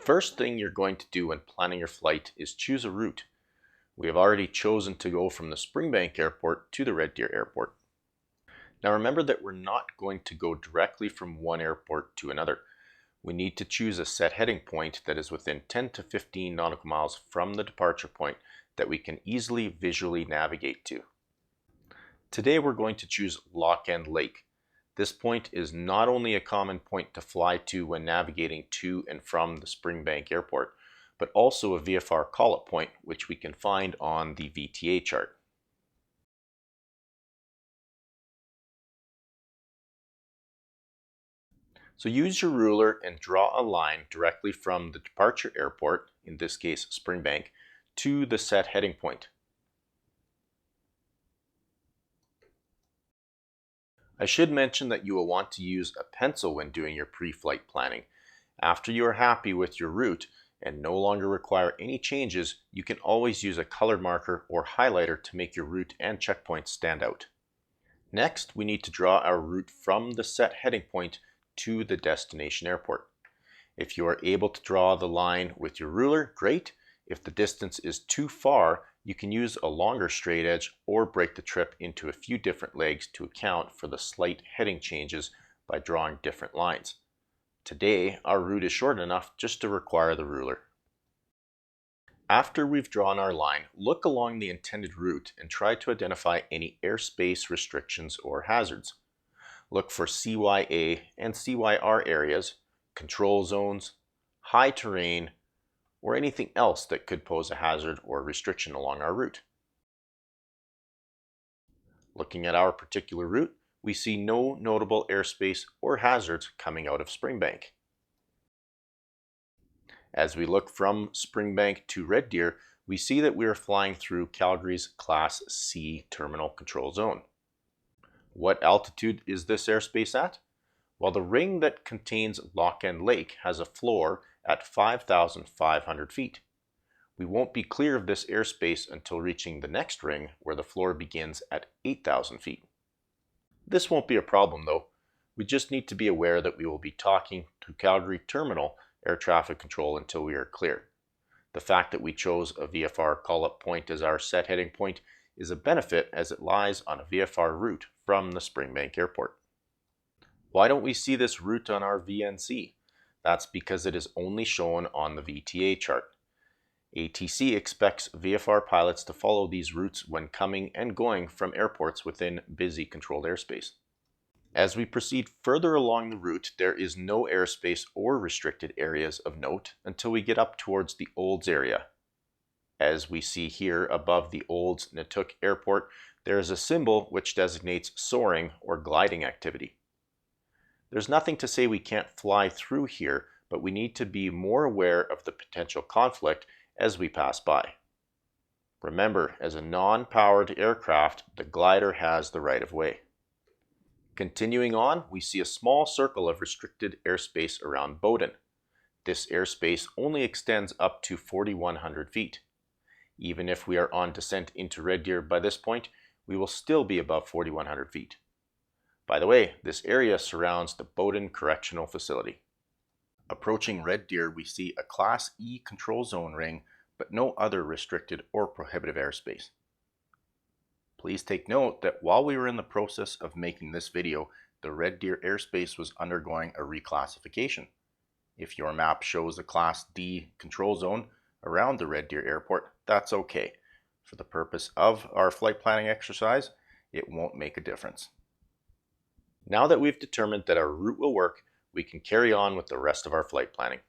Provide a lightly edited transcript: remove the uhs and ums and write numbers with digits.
first thing you're going to do when planning your flight is choose a route. We have already chosen to go from the Springbank Airport to the Red Deer Airport. Now remember that we're not going to go directly from one airport to another. We need to choose a set heading point that is within 10 to 15 nautical miles from the departure point that we can easily visually navigate to. Today we're going to choose Lock End Lake. This point is not only a common point to fly to when navigating to and from the Springbank Airport, but also a VFR call-up point which we can find on the VTA chart. So use your ruler and draw a line directly from the departure airport, in this case Springbank, to the set heading point. I should mention that you will want to use a pencil when doing your pre-flight planning. After you are happy with your route and no longer require any changes, you can always use a colored marker or highlighter to make your route and checkpoints stand out. Next, we need to draw our route from the set heading point to the destination airport. If you are able to draw the line with your ruler, great. If the distance is too far, you can use a longer straight edge or break the trip into a few different legs to account for the slight heading changes by drawing different lines. Today, our route is short enough just to require the ruler. After we've drawn our line, look along the intended route and try to identify any airspace restrictions or hazards. Look for CYA and CYR areas, control zones, high terrain, or anything else that could pose a hazard or restriction along our route. Looking at our particular route, we see no notable airspace or hazards coming out of Springbank. As we look from Springbank to Red Deer, we see that we are flying through Calgary's Class C terminal control zone. What altitude is this airspace at? Well, the ring that contains Lock End Lake has a floor at 5,500 feet. We won't be clear of this airspace until reaching the next ring where the floor begins at 8,000 feet. This won't be a problem though. We just need to be aware that we will be talking to Calgary Terminal Air Traffic Control until we are clear. The fact that we chose a VFR call-up point as our set heading point is a benefit as it lies on a VFR route from the Springbank Airport. Why don't we see this route on our VNC? That's because it is only shown on the VTA chart. ATC expects VFR pilots to follow these routes when coming and going from airports within busy controlled airspace. As we proceed further along the route, there is no airspace or restricted areas of note until we get up towards the Olds area. As we see here above the Olds Natook Airport, there is a symbol which designates soaring or gliding activity. There's nothing to say we can't fly through here, but we need to be more aware of the potential conflict as we pass by. Remember, as a non-powered aircraft, the glider has the right of way. Continuing on, we see a small circle of restricted airspace around Bowden. This airspace only extends up to 4,100 feet. Even if we are on descent into Red Deer by this point, we will still be above 4,100 feet. By the way, this area surrounds the Bowden Correctional Facility. Approaching Red Deer, we see a Class E control zone ring, but no other restricted or prohibitive airspace. Please take note that while we were in the process of making this video, the Red Deer airspace was undergoing a reclassification. If your map shows a Class D control zone around the Red Deer Airport, that's okay. For the purpose of our flight planning exercise, it won't make a difference. Now that we've determined that our route will work, we can carry on with the rest of our flight planning.